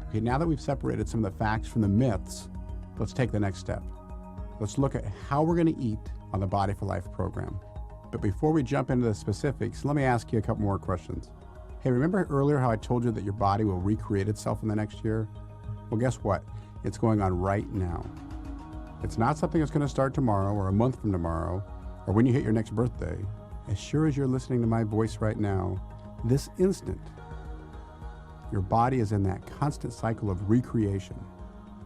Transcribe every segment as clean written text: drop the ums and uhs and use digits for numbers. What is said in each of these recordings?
Okay, now that we've separated some of the facts from the myths, let's take the next step. Let's look at how we're going to eat on the Body for Life program. But before we jump into the specifics, let me ask you a couple more questions. Hey, remember earlier how I told you that your body will recreate itself in the next year? Well, guess what? It's going on right now. It's not something that's going to start tomorrow or a month from tomorrow or when you hit your next birthday. As sure as you're listening to my voice right now, this instant, your body is in that constant cycle of recreation.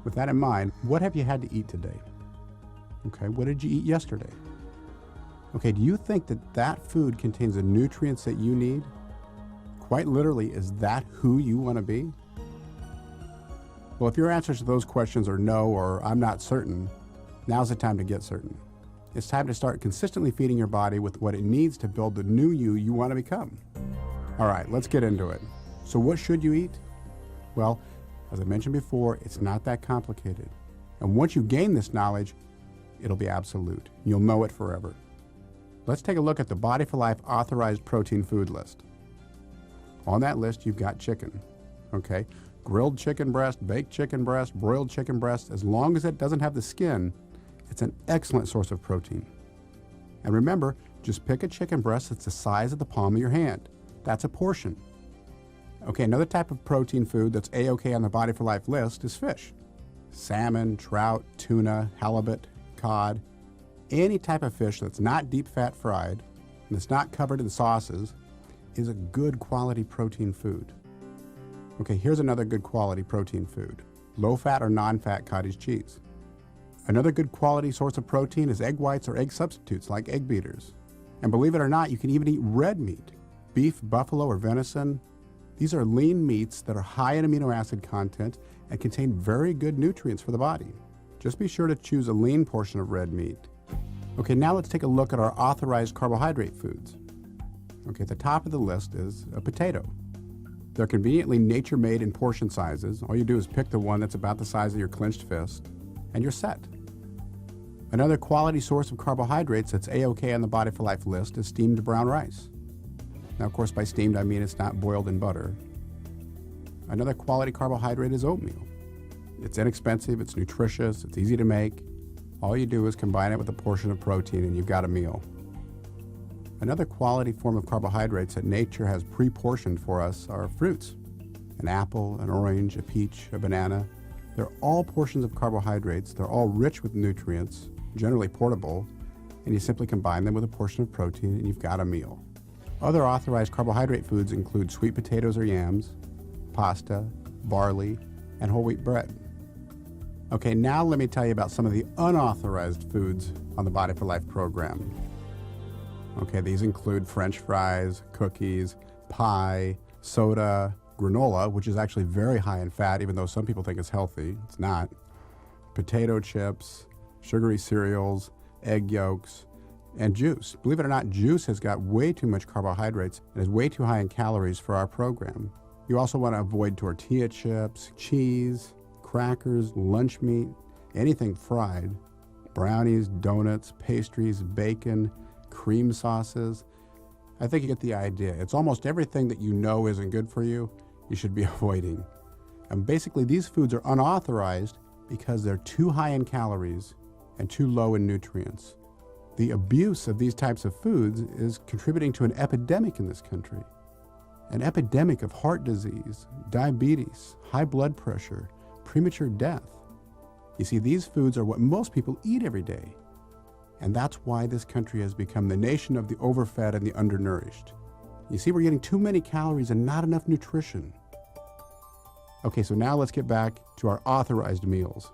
With that in mind, what have you had to eat today? Okay, what did you eat yesterday? Okay, do you think that that food contains the nutrients that you need? Quite literally, is that who you want to be? Well, if your answers to those questions are no or I'm not certain, now's the time to get certain. It's time to start consistently feeding your body with what it needs to build the new you want to become. All right, let's get into it. So what should you eat? Well, as I mentioned before, it's not that complicated. And once you gain this knowledge, it'll be absolute. You'll know it forever. Let's take a look at the Body for Life authorized protein food list. On that list, you've got chicken, okay? Grilled chicken breast, baked chicken breast, broiled chicken breast, as long as it doesn't have the skin, it's an excellent source of protein. And remember, just pick a chicken breast that's the size of the palm of your hand. That's a portion. Okay, another type of protein food that's A-OK on the Body for Life list is fish. Salmon, trout, tuna, halibut, cod, any type of fish that's not deep fat fried and that's not covered in sauces is a good quality protein food. Okay, here's another good quality protein food. Low fat or non-fat cottage cheese. Another good quality source of protein is egg whites or egg substitutes like egg beaters. And believe it or not, you can even eat red meat. Beef, buffalo, or venison. These are lean meats that are high in amino acid content and contain very good nutrients for the body. Just be sure to choose a lean portion of red meat. Okay, now let's take a look at our authorized carbohydrate foods. Okay, at the top of the list is a potato. They're conveniently nature-made in portion sizes. All you do is pick the one that's about the size of your clenched fist, and you're set. Another quality source of carbohydrates that's A-OK on the Body for Life list is steamed brown rice. Now, of course, by steamed, I mean it's not boiled in butter. Another quality carbohydrate is oatmeal. It's inexpensive, it's nutritious, it's easy to make. All you do is combine it with a portion of protein and you've got a meal. Another quality form of carbohydrates that nature has pre-portioned for us are fruits. An apple, an orange, a peach, a banana. They're all portions of carbohydrates. They're all rich with nutrients, generally portable, and you simply combine them with a portion of protein and you've got a meal. Other authorized carbohydrate foods include sweet potatoes or yams, pasta, barley, and whole wheat bread. Okay, now let me tell you about some of the unauthorized foods on the Body for Life program. Okay, these include French fries, cookies, pie, soda, granola, which is actually very high in fat, even though some people think it's healthy. It's not. Potato chips, sugary cereals, egg yolks, and juice. Believe it or not, juice has got way too much carbohydrates and is way too high in calories for our program. You also want to avoid tortilla chips, cheese, crackers, lunch meat, anything fried, brownies, donuts, pastries, bacon, cream sauces. I think you get the idea. It's almost everything that you know isn't good for you, you should be avoiding. And basically these foods are unauthorized because they're too high in calories and too low in nutrients. The abuse of these types of foods is contributing to an epidemic in this country. An epidemic of heart disease, diabetes, high blood pressure, premature death. You see, these foods are what most people eat every day. And that's why this country has become the nation of the overfed and the undernourished. You see, we're getting too many calories and not enough nutrition. Okay, so now let's get back to our authorized meals.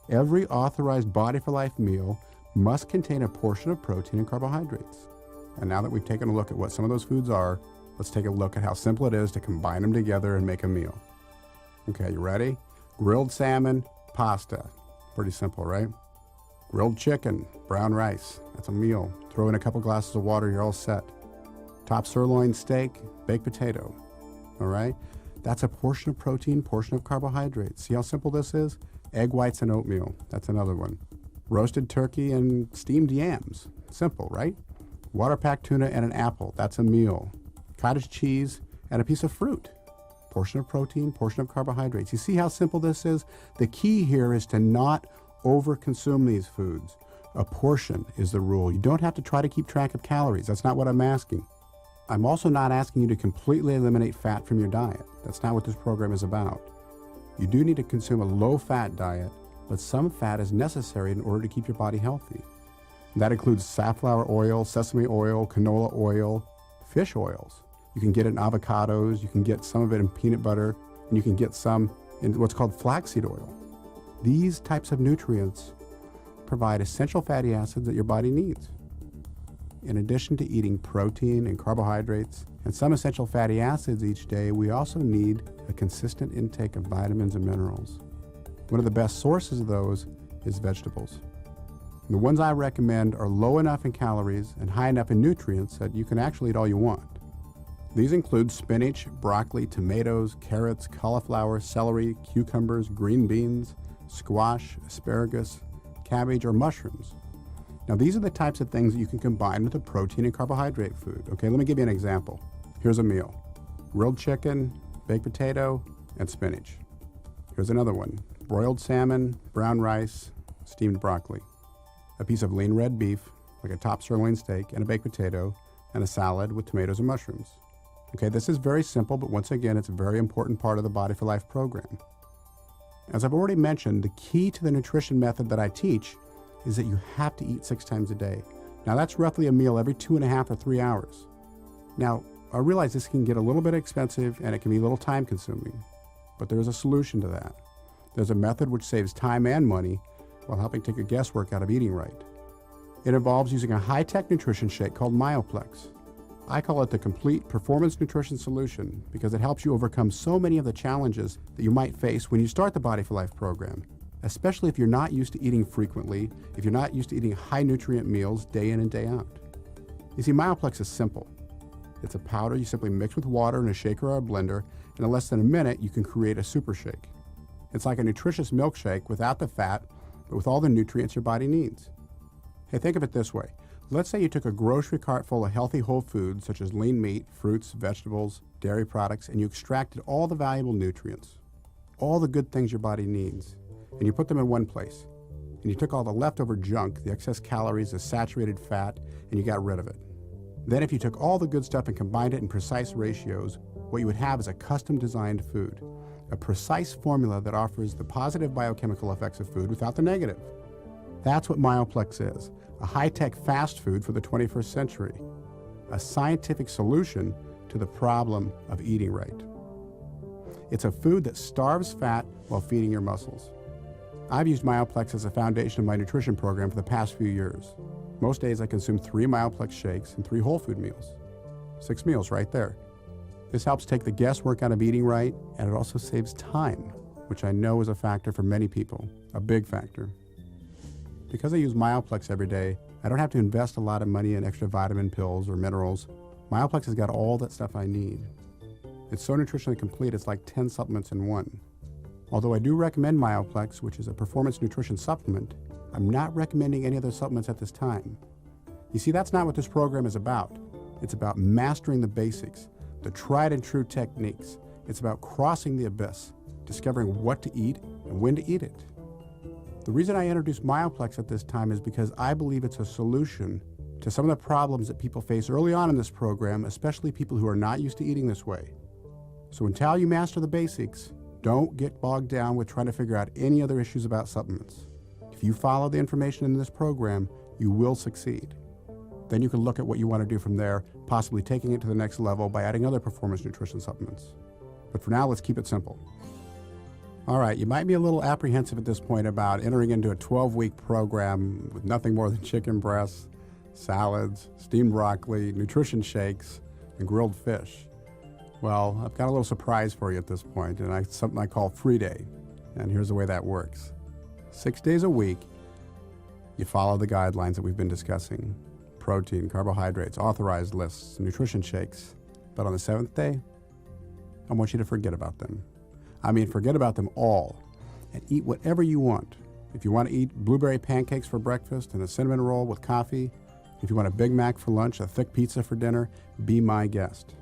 Every authorized Body for Life meal must contain a portion of protein and carbohydrates. And now that we've taken a look at what some of those foods are, let's take a look at how simple it is to combine them together and make a meal. Okay, you ready? Grilled salmon, pasta. Pretty simple, right? Grilled chicken, brown rice. That's a meal. Throw in a couple glasses of water, you're all set. Top sirloin steak, baked potato. All right? That's a portion of protein, portion of carbohydrates. See how simple this is? Egg whites and oatmeal. That's another one. Roasted turkey and steamed yams. Simple, right? Water-packed tuna and an apple. That's a meal. Cottage cheese and a piece of fruit. portion of protein, portion of carbohydrates. You see how simple this is? The key here is to not overconsume these foods. A portion is the rule. You don't have to try to keep track of calories. That's not what I'm asking. I'm also not asking you to completely eliminate fat from your diet. That's not what this program is about. You do need to consume a low-fat diet, but some fat is necessary in order to keep your body healthy. That includes safflower oil, sesame oil, canola oil, fish oils. You can get it in avocados, you can get some of it in peanut butter, and you can get some in what's called flaxseed oil. These types of nutrients provide essential fatty acids that your body needs. In addition to eating protein and carbohydrates and some essential fatty acids each day, we also need a consistent intake of vitamins and minerals. One of the best sources of those is vegetables. And the ones I recommend are low enough in calories and high enough in nutrients that you can actually eat all you want. These include spinach, broccoli, tomatoes, carrots, cauliflower, celery, cucumbers, green beans, squash, asparagus, cabbage, or mushrooms. Now, these are the types of things that you can combine with a protein and carbohydrate food. Okay, let me give you an example. Here's a meal: grilled chicken, baked potato, and spinach. Here's another one: broiled salmon, brown rice, steamed broccoli. A piece of lean red beef, like a top sirloin steak, and a baked potato, and a salad with tomatoes and mushrooms. Okay, this is very simple, but once again, it's a very important part of the Body for Life program. As I've already mentioned, the key to the nutrition method that I teach is that you have to eat 6 times a day. Now, that's roughly a meal every 2.5 or 3 hours. Now, I realize this can get a little bit expensive and it can be a little time consuming, but there is a solution to that. There's a method which saves time and money while helping take the guesswork out of eating right. It involves using a high-tech nutrition shake called Myoplex. I call it the complete performance nutrition solution because it helps you overcome so many of the challenges that you might face when you start the Body for Life program, especially if you're not used to eating frequently, if you're not used to eating high nutrient meals day in and day out. You see, Myoplex is simple. It's a powder you simply mix with water in a shaker or a blender, and in less than a minute you can create a super shake. It's like a nutritious milkshake without the fat, but with all the nutrients your body needs. Hey, think of it this way. Let's say you took a grocery cart full of healthy whole foods such as lean meat, fruits, vegetables, dairy products, and you extracted all the valuable nutrients, all the good things your body needs, and you put them in one place. And you took all the leftover junk, the excess calories, the saturated fat, and you got rid of it. Then if you took all the good stuff and combined it in precise ratios, what you would have is a custom designed food, a precise formula that offers the positive biochemical effects of food without the negative. That's what Myoplex is, a high-tech fast food for the 21st century, a scientific solution to the problem of eating right. It's a food that starves fat while feeding your muscles. I've used Myoplex as a foundation of my nutrition program for the past few years. Most days I consume 3 Myoplex shakes and 3 whole food meals. 6 meals right there. This helps take the guesswork out of eating right, and it also saves time, which I know is a factor for many people, a big factor. Because I use Myoplex every day, I don't have to invest a lot of money in extra vitamin pills or minerals. Myoplex has got all that stuff I need. It's so nutritionally complete, it's like 10 supplements in one. Although I do recommend Myoplex, which is a performance nutrition supplement, I'm not recommending any other supplements at this time. You see, that's not what this program is about. It's about mastering the basics, the tried and true techniques. It's about crossing the abyss, discovering what to eat and when to eat it. The reason I introduced Myoplex at this time is because I believe it's a solution to some of the problems that people face early on in this program, especially people who are not used to eating this way. So until you master the basics, don't get bogged down with trying to figure out any other issues about supplements. If you follow the information in this program, you will succeed. Then you can look at what you want to do from there, possibly taking it to the next level by adding other performance nutrition supplements. But for now, let's keep it simple. All right, you might be a little apprehensive at this point about entering into a 12-week program with nothing more than chicken breasts, salads, steamed broccoli, nutrition shakes, and grilled fish. Well, I've got a little surprise for you at this point, and something I call Free Day. And here's the way that works. 6 days a week, you follow the guidelines that we've been discussing. Protein, carbohydrates, authorized lists, nutrition shakes. But on the 7th day, I want you to forget about them. I mean, forget about them all and eat whatever you want. If you want to eat blueberry pancakes for breakfast and a cinnamon roll with coffee, if you want a Big Mac for lunch, a thick pizza for dinner, be my guest.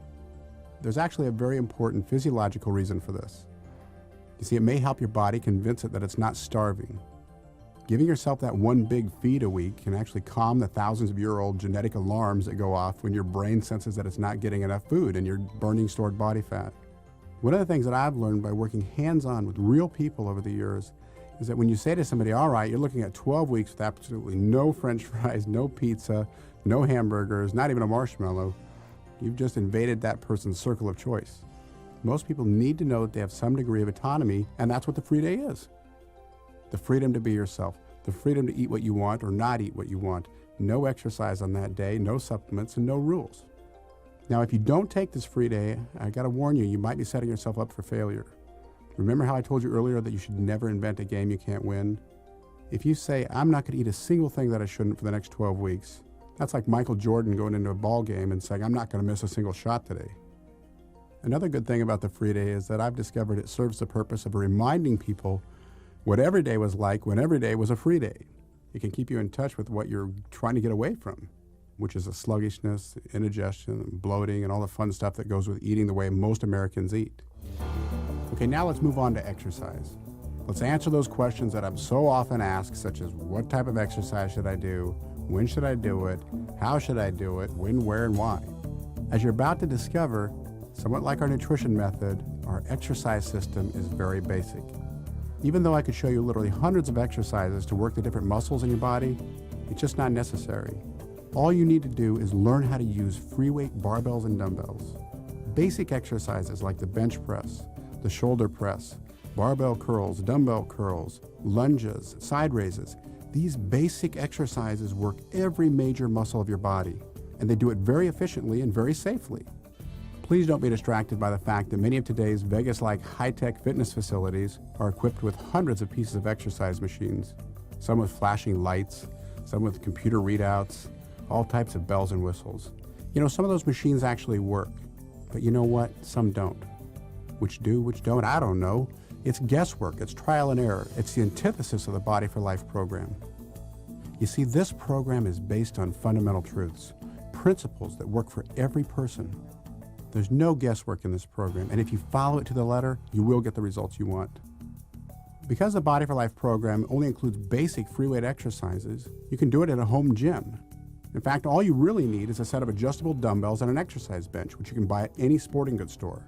There's actually a very important physiological reason for this. You see, it may help your body convince it that it's not starving. Giving yourself that one big feed a week can actually calm the thousands of year-old genetic alarms that go off when your brain senses that it's not getting enough food and you're burning stored body fat. One of the things that I've learned by working hands-on with real people over the years is that when you say to somebody, all right, you're looking at 12 weeks with absolutely no French fries, no pizza, no hamburgers, not even a marshmallow, you've just invaded that person's circle of choice. Most people need to know that they have some degree of autonomy, and that's what the free day is. The freedom to be yourself, the freedom to eat what you want or not eat what you want, no exercise on that day, no supplements, and no rules. Now, if you don't take this free day, I gotta warn you, you might be setting yourself up for failure. Remember how I told you earlier that you should never invent a game you can't win? If you say, I'm not gonna eat a single thing that I shouldn't for the next 12 weeks, that's like Michael Jordan going into a ball game and saying, I'm not gonna miss a single shot today. Another good thing about the free day is that I've discovered it serves the purpose of reminding people what every day was like when every day was a free day. It can keep you in touch with what you're trying to get away from, which is the sluggishness, indigestion, and bloating, and all the fun stuff that goes with eating the way most Americans eat. Okay, now let's move on to exercise. Let's answer those questions that I'm so often asked, such as what type of exercise should I do? When should I do it? How should I do it? When, where, and why? As you're about to discover, somewhat like our nutrition method, our exercise system is very basic. Even though I could show you literally hundreds of exercises to work the different muscles in your body, it's just not necessary. All you need to do is learn how to use free weight barbells and dumbbells. Basic exercises like the bench press, the shoulder press, barbell curls, dumbbell curls, lunges, side raises. These basic exercises work every major muscle of your body, and they do it very efficiently and very safely. Please don't be distracted by the fact that many of today's Vegas-like high-tech fitness facilities are equipped with hundreds of pieces of exercise machines, some with flashing lights, some with computer readouts, all types of bells and whistles. You know, some of those machines actually work, but you know what? Some don't. Which do, which don't, I don't know. It's guesswork, it's trial and error. It's the antithesis of the Body for Life program. You see, this program is based on fundamental truths, principles that work for every person. There's no guesswork in this program, and if you follow it to the letter, you will get the results you want. Because the Body for Life program only includes basic free weight exercises, you can do it at a home gym. In fact, all you really need is a set of adjustable dumbbells and an exercise bench, which you can buy at any sporting goods store.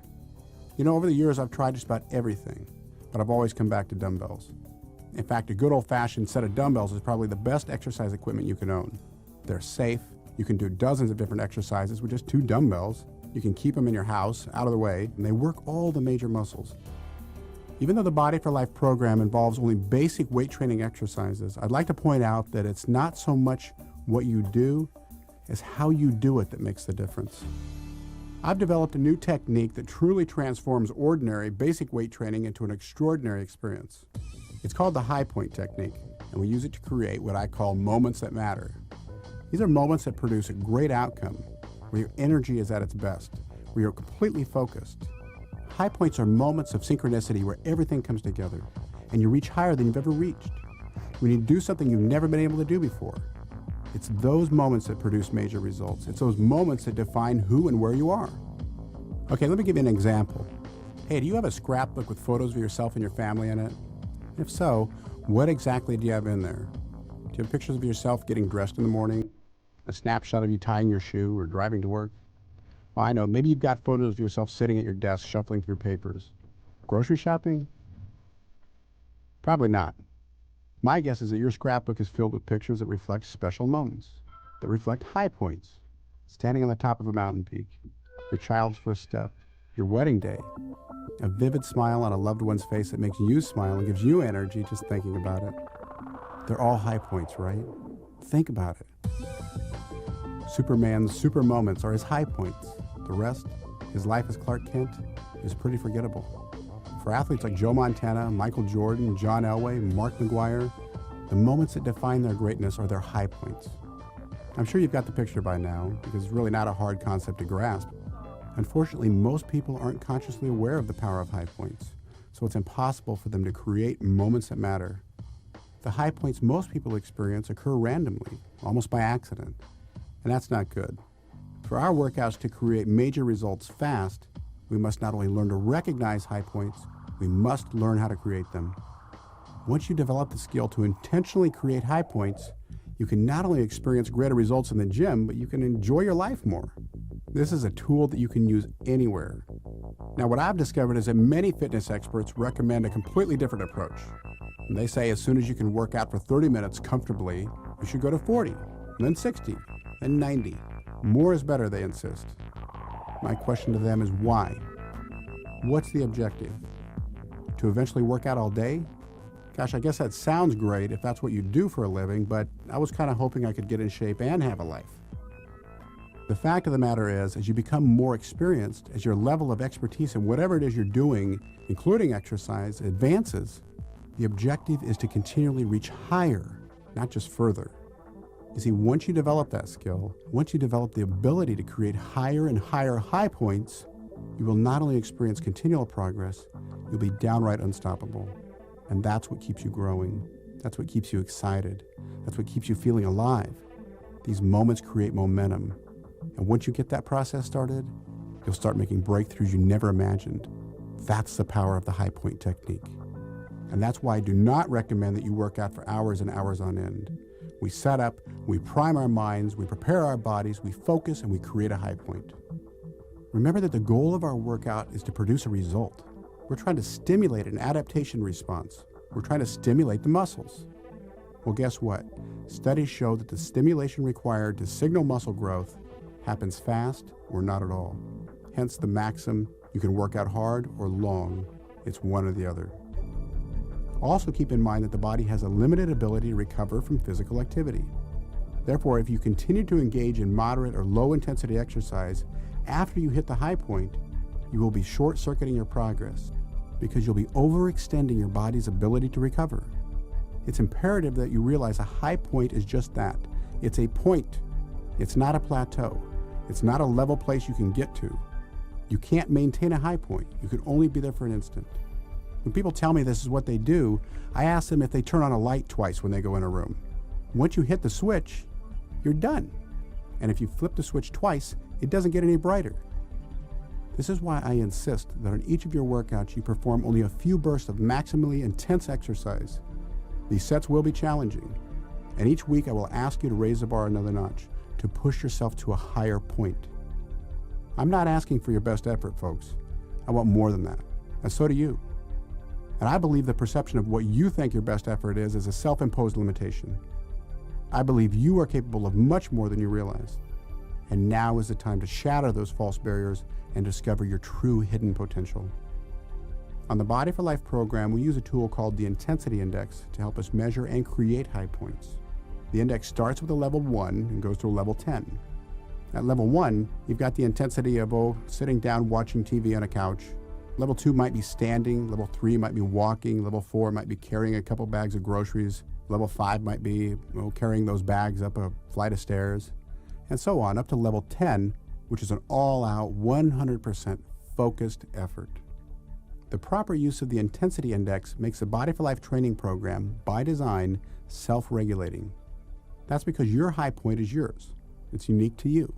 You know, over the years, I've tried just about everything, but I've always come back to dumbbells. In fact, a good old-fashioned set of dumbbells is probably the best exercise equipment you can own. They're safe. You can do dozens of different exercises with just 2 dumbbells. You can keep them in your house, out of the way, and they work all the major muscles. Even though the Body for Life program involves only basic weight training exercises, I'd like to point out that it's not so much what you do as how you do it that makes the difference. I've developed a new technique that truly transforms ordinary basic weight training into an extraordinary experience. It's called the high point technique, and we use it to create what I call moments that matter. These are moments that produce a great outcome, where your energy is at its best, where you're completely focused. High points are moments of synchronicity where everything comes together, and you reach higher than you've ever reached. When you do something you've never been able to do before. It's those moments that produce major results. It's those moments that define who and where you are. Okay, let me give you an example. Hey, do you have a scrapbook with photos of yourself and your family in it? If so, what exactly do you have in there? Do you have pictures of yourself getting dressed in the morning? A snapshot of you tying your shoe or driving to work? Well, I know, maybe you've got photos of yourself sitting at your desk shuffling through papers. Grocery shopping? Probably not. My guess is that your scrapbook is filled with pictures that reflect special moments, that reflect high points. Standing on the top of a mountain peak, your child's first step, your wedding day, a vivid smile on a loved one's face that makes you smile and gives you energy just thinking about it. They're all high points, right? Think about it. Superman's super moments are his high points. The rest, his life as Clark Kent, is pretty forgettable. For athletes like Joe Montana, Michael Jordan, John Elway, Mark McGuire, the moments that define their greatness are their high points. I'm sure you've got the picture by now, because it's really not a hard concept to grasp. Unfortunately, most people aren't consciously aware of the power of high points, so it's impossible for them to create moments that matter. The high points most people experience occur randomly, almost by accident, and that's not good. For our workouts to create major results fast, We must not only learn to recognize high points, we must learn how to create them. Once you develop the skill to intentionally create high points, you can not only experience greater results in the gym, but you can enjoy your life more. This is a tool that you can use anywhere. Now, what I've discovered is that many fitness experts recommend a completely different approach. And they say as soon as you can work out for 30 minutes comfortably, you should go to 40, then 60, then 90. More is better, they insist. My question to them is why? What's the objective? To eventually work out all day? Gosh, I guess that sounds great if that's what you do for a living, but I was kind of hoping I could get in shape and have a life. The fact of the matter is, as you become more experienced, as your level of expertise in whatever it is you're doing, including exercise, advances, the objective is to continually reach higher, not just further. You see, once you develop that skill, once you develop the ability to create higher and higher high points, you will not only experience continual progress, you'll be downright unstoppable. And that's what keeps you growing. That's what keeps you excited. That's what keeps you feeling alive. These moments create momentum. And once you get that process started, you'll start making breakthroughs you never imagined. That's the power of the high point technique. And that's why I do not recommend that you work out for hours and hours on end. We set up, we prime our minds, we prepare our bodies, we focus, and we create a high point. Remember that the goal of our workout is to produce a result. We're trying to stimulate an adaptation response. We're trying to stimulate the muscles. Well, guess what? Studies show that the stimulation required to signal muscle growth happens fast or not at all. Hence the maxim, you can work out hard or long. It's one or the other. Also keep in mind that the body has a limited ability to recover from physical activity. Therefore, if you continue to engage in moderate or low intensity exercise after you hit the high point, you will be short-circuiting your progress because you'll be overextending your body's ability to recover. It's imperative that you realize a high point is just that. It's a point. It's not a plateau. It's not a level place you can get to. You can't maintain a high point. You can only be there for an instant. When people tell me this is what they do, I ask them if they turn on a light twice when they go in a room. Once you hit the switch, you're done. And if you flip the switch twice, it doesn't get any brighter. This is why I insist that on each of your workouts you perform only a few bursts of maximally intense exercise. These sets will be challenging, and each week I will ask you to raise the bar another notch, to push yourself to a higher point. I'm not asking for your best effort, folks. I want more than that, and so do you. And I believe the perception of what you think your best effort is a self-imposed limitation. I believe you are capable of much more than you realize. And now is the time to shatter those false barriers and discover your true hidden potential. On the Body for Life program, we use a tool called the Intensity Index to help us measure and create high points. The index starts with a level 1 and goes to a level 10. At level 1, you've got the intensity of sitting down watching TV on a couch. Level 2 might be standing, level 3 might be walking, level 4 might be carrying a couple bags of groceries, level 5 might be carrying those bags up a flight of stairs, and so on, up to level 10, which is an all-out 100% focused effort. The proper use of the intensity index makes the Body for Life training program, by design, self-regulating. That's because your high point is yours. It's unique to you.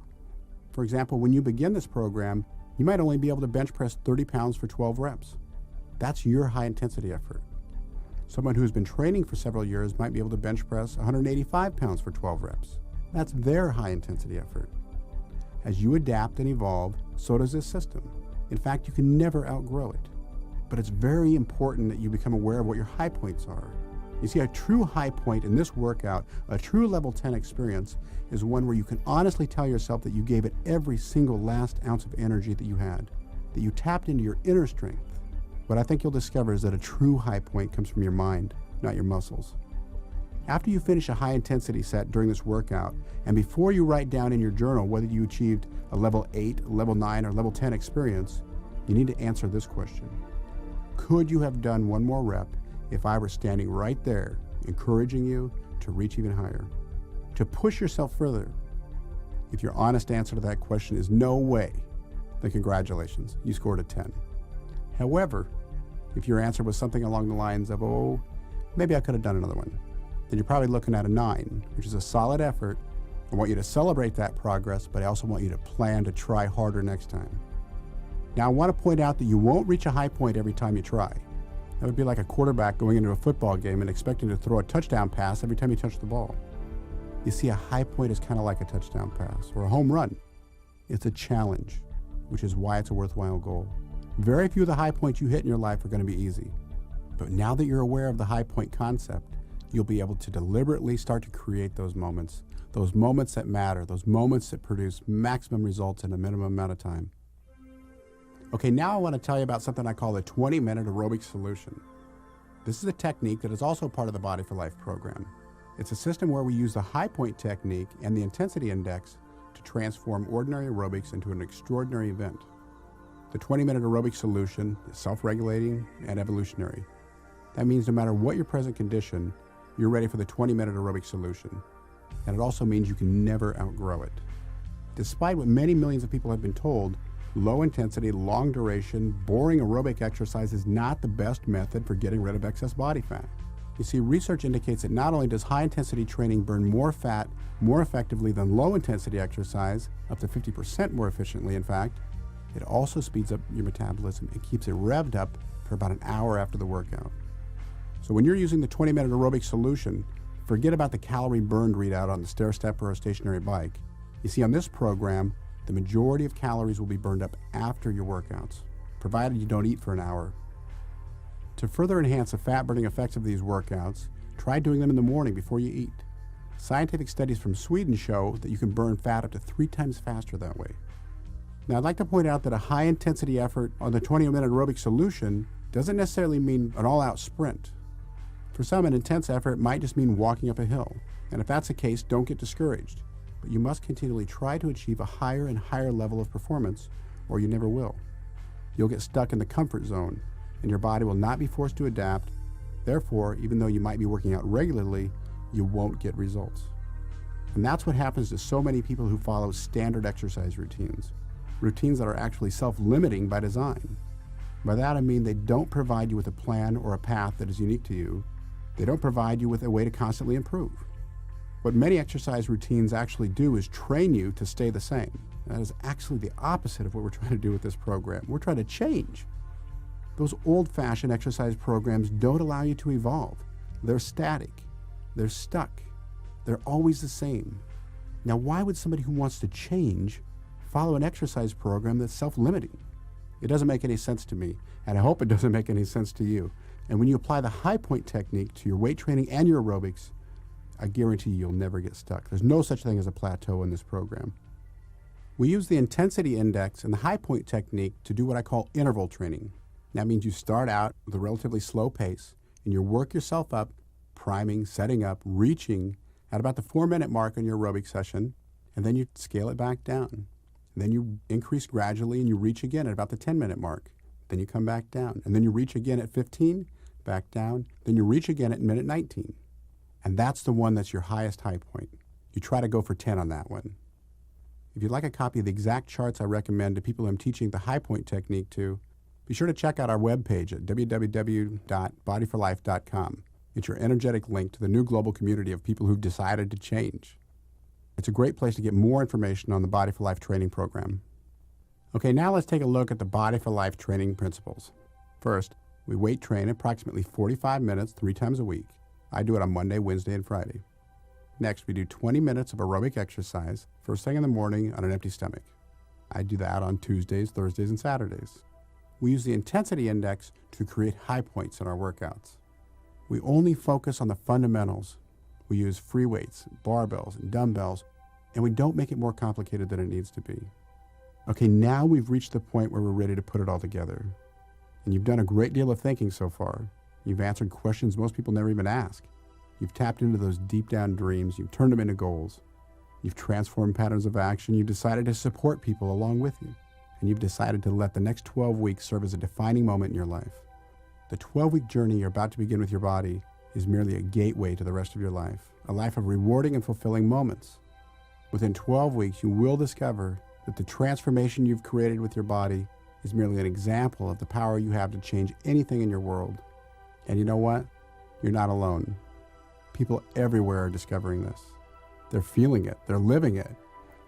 For example, when you begin this program, you might only be able to bench press 30 pounds for 12 reps. That's your high intensity effort. Someone who's been training for several years might be able to bench press 185 pounds for 12 reps. That's their high intensity effort. As you adapt and evolve, so does this system. In fact, you can never outgrow it. But it's very important that you become aware of what your high points are. You see, a true high point in this workout, a true level 10 experience, is one where you can honestly tell yourself that you gave it every single last ounce of energy that you had, that you tapped into your inner strength. What I think you'll discover is that a true high point comes from your mind, not your muscles. After you finish a high intensity set during this workout, and before you write down in your journal whether you achieved a level 8, level 9, or level 10 experience, you need to answer this question. Could you have done one more rep if I were standing right there, encouraging you to reach even higher, to push yourself further? If your honest answer to that question is no way, then congratulations, you scored a 10. However, if your answer was something along the lines of, maybe I could have done another one, then you're probably looking at a 9, which is a solid effort. I want you to celebrate that progress, but I also want you to plan to try harder next time. Now, I want to point out that you won't reach a high point every time you try. That would be like a quarterback going into a football game and expecting to throw a touchdown pass every time you touch the ball. You see, a high point is kind of like a touchdown pass or a home run. It's a challenge, which is why it's a worthwhile goal. Very few of the high points you hit in your life are going to be easy. But now that you're aware of the high point concept, you'll be able to deliberately start to create those moments that matter, those moments that produce maximum results in a minimum amount of time. Okay, now I want to tell you about something I call the 20-minute aerobic solution. This is a technique that is also part of the Body for Life program. It's a system where we use the high point technique and the intensity index to transform ordinary aerobics into an extraordinary event. The 20-minute aerobic solution is self-regulating and evolutionary. That means no matter what your present condition, you're ready for the 20-minute aerobic solution. And it also means you can never outgrow it. Despite what many millions of people have been told, low intensity, long duration, boring aerobic exercise is not the best method for getting rid of excess body fat. You see, research indicates that not only does high intensity training burn more fat more effectively than low intensity exercise, up to 50% more efficiently in fact, it also speeds up your metabolism and keeps it revved up for about an hour after the workout. So when you're using the 20-minute aerobic solution, forget about the calorie burned readout on the stair step or a stationary bike. You see, on this program, the majority of calories will be burned up after your workouts, provided you don't eat for an hour. To further enhance the fat-burning effects of these workouts, try doing them in the morning before you eat. Scientific studies from Sweden show that you can burn fat up to 3 times faster that way. Now, I'd like to point out that a high-intensity effort on the 20-minute aerobic solution doesn't necessarily mean an all-out sprint. For some, an intense effort might just mean walking up a hill. And if that's the case, don't get discouraged. But you must continually try to achieve a higher and higher level of performance, or you never will. You'll get stuck in the comfort zone, and your body will not be forced to adapt. Therefore, even though you might be working out regularly, you won't get results. And that's what happens to so many people who follow standard exercise routines that are actually self-limiting by design. By that I mean they don't provide you with a plan or a path that is unique to you. They don't provide you with a way to constantly improve. What many exercise routines actually do is train you to stay the same. That is actually the opposite of what we're trying to do with this program. We're trying to change. Those old-fashioned exercise programs don't allow you to evolve. They're static. They're stuck. They're always the same. Now, why would somebody who wants to change follow an exercise program that's self-limiting? It doesn't make any sense to me, and I hope it doesn't make any sense to you. And when you apply the high point technique to your weight training and your aerobics, I guarantee you'll never get stuck. There's no such thing as a plateau in this program. We use the intensity index and the high point technique to do what I call interval training. That means you start out with a relatively slow pace and you work yourself up, priming, setting up, reaching at about the 4-minute mark on your aerobic session, and then you scale it back down. And then you increase gradually and you reach again at about the 10-minute mark. Then you come back down, and then you reach again at 15, back down, then you reach again at minute 19. And that's the one that's your highest high point. You try to go for 10 on that one. If you'd like a copy of the exact charts I recommend to people I'm teaching the high point technique to, be sure to check out our webpage at www.bodyforlife.com. It's your energetic link to the new global community of people who've decided to change. It's a great place to get more information on the Body for Life training program. Okay, now let's take a look at the Body for Life training principles. First, we weight train approximately 45 minutes 3 times a week. I do it on Monday, Wednesday, and Friday. Next, we do 20 minutes of aerobic exercise first thing in the morning on an empty stomach. I do that on Tuesdays, Thursdays, and Saturdays. We use the intensity index to create high points in our workouts. We only focus on the fundamentals. We use free weights, barbells, and dumbbells, and we don't make it more complicated than it needs to be. Okay, now we've reached the point where we're ready to put it all together. And you've done a great deal of thinking so far. You've answered questions most people never even ask. You've tapped into those deep down dreams. You've turned them into goals. You've transformed patterns of action. You've decided to support people along with you. And you've decided to let the next 12 weeks serve as a defining moment in your life. The 12-week journey you're about to begin with your body is merely a gateway to the rest of your life, a life of rewarding and fulfilling moments. Within 12 weeks, you will discover that the transformation you've created with your body is merely an example of the power you have to change anything in your world. And you know what? You're not alone. People everywhere are discovering this. They're feeling it. They're living it.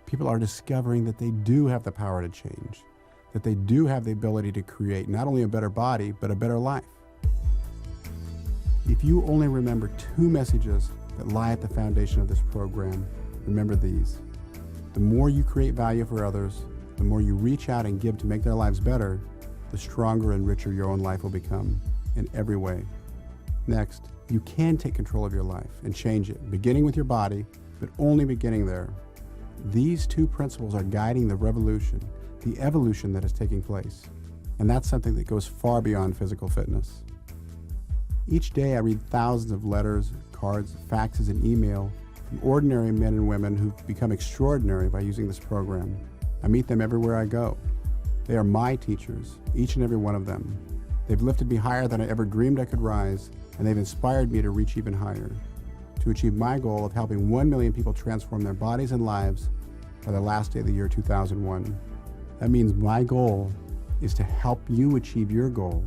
People are discovering that they do have the power to change, that they do have the ability to create not only a better body, but a better life. If you only remember 2 messages that lie at the foundation of this program, remember these. The more you create value for others, the more you reach out and give to make their lives better, the stronger and richer your own life will become in every way. Next, you can take control of your life and change it, beginning with your body, but only beginning there. These 2 principles are guiding the revolution, the evolution that is taking place. And that's something that goes far beyond physical fitness. Each day I read thousands of letters, cards, faxes, and email from ordinary men and women who've become extraordinary by using this program. I meet them everywhere I go. They are my teachers, each and every one of them. They've lifted me higher than I ever dreamed I could rise, and they've inspired me to reach even higher, to achieve my goal of helping 1 million people transform their bodies and lives by the last day of the year 2001. That means my goal is to help you achieve your goal,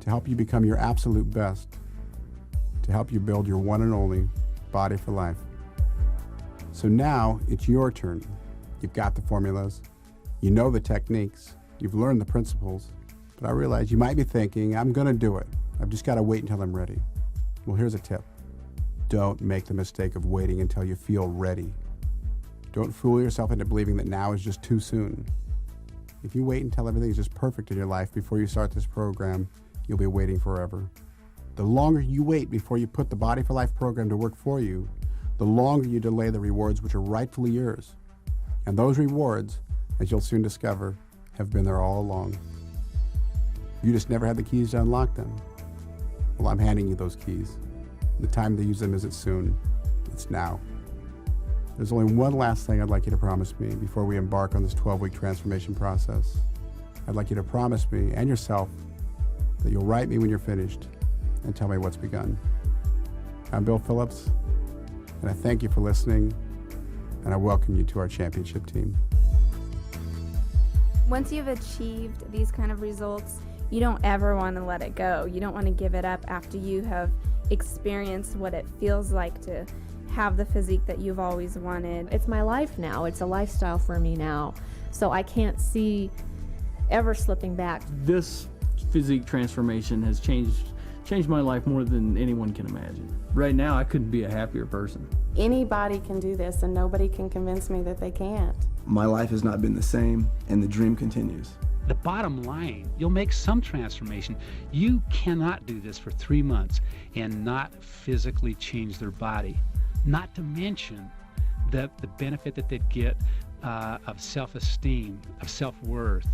to help you become your absolute best, to help you build your one and only body for life. So now it's your turn. You've got the formulas, you know the techniques, you've learned the principles, but I realize you might be thinking, I'm gonna do it. I've just gotta wait until I'm ready. Well, here's a tip. Don't make the mistake of waiting until you feel ready. Don't fool yourself into believing that now is just too soon. If you wait until everything is just perfect in your life before you start this program, you'll be waiting forever. The longer you wait before you put the Body for Life program to work for you, the longer you delay the rewards which are rightfully yours. And those rewards, as you'll soon discover, have been there all along. You just never had the keys to unlock them. Well, I'm handing you those keys. The time to use them isn't soon, it's now. There's only one last thing I'd like you to promise me before we embark on this 12-week transformation process. I'd like you to promise me and yourself that you'll write me when you're finished and tell me what's begun. I'm Bill Phillips, and I thank you for listening, and I welcome you to our championship team. Once you've achieved these kind of results, you don't ever want to let it go. You don't want to give it up after you have experienced what it feels like to have the physique that you've always wanted. It's my life now. It's a lifestyle for me now. So I can't see ever slipping back. This physique transformation has changed my life more than anyone can imagine. Right now, I couldn't be a happier person. Anybody can do this, and nobody can convince me that they can't. My life has not been the same, and the dream continues. The bottom line, you'll make some transformation. You cannot do this for 3 months and not physically change their body. Not to mention the benefit that they'd get of self-esteem, of self-worth.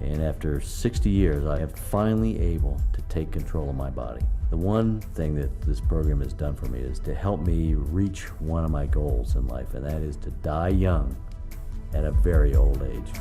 And after 60 years, I am finally able to take control of my body. The one thing that this program has done for me is to help me reach one of my goals in life, and that is to die young at a very old age.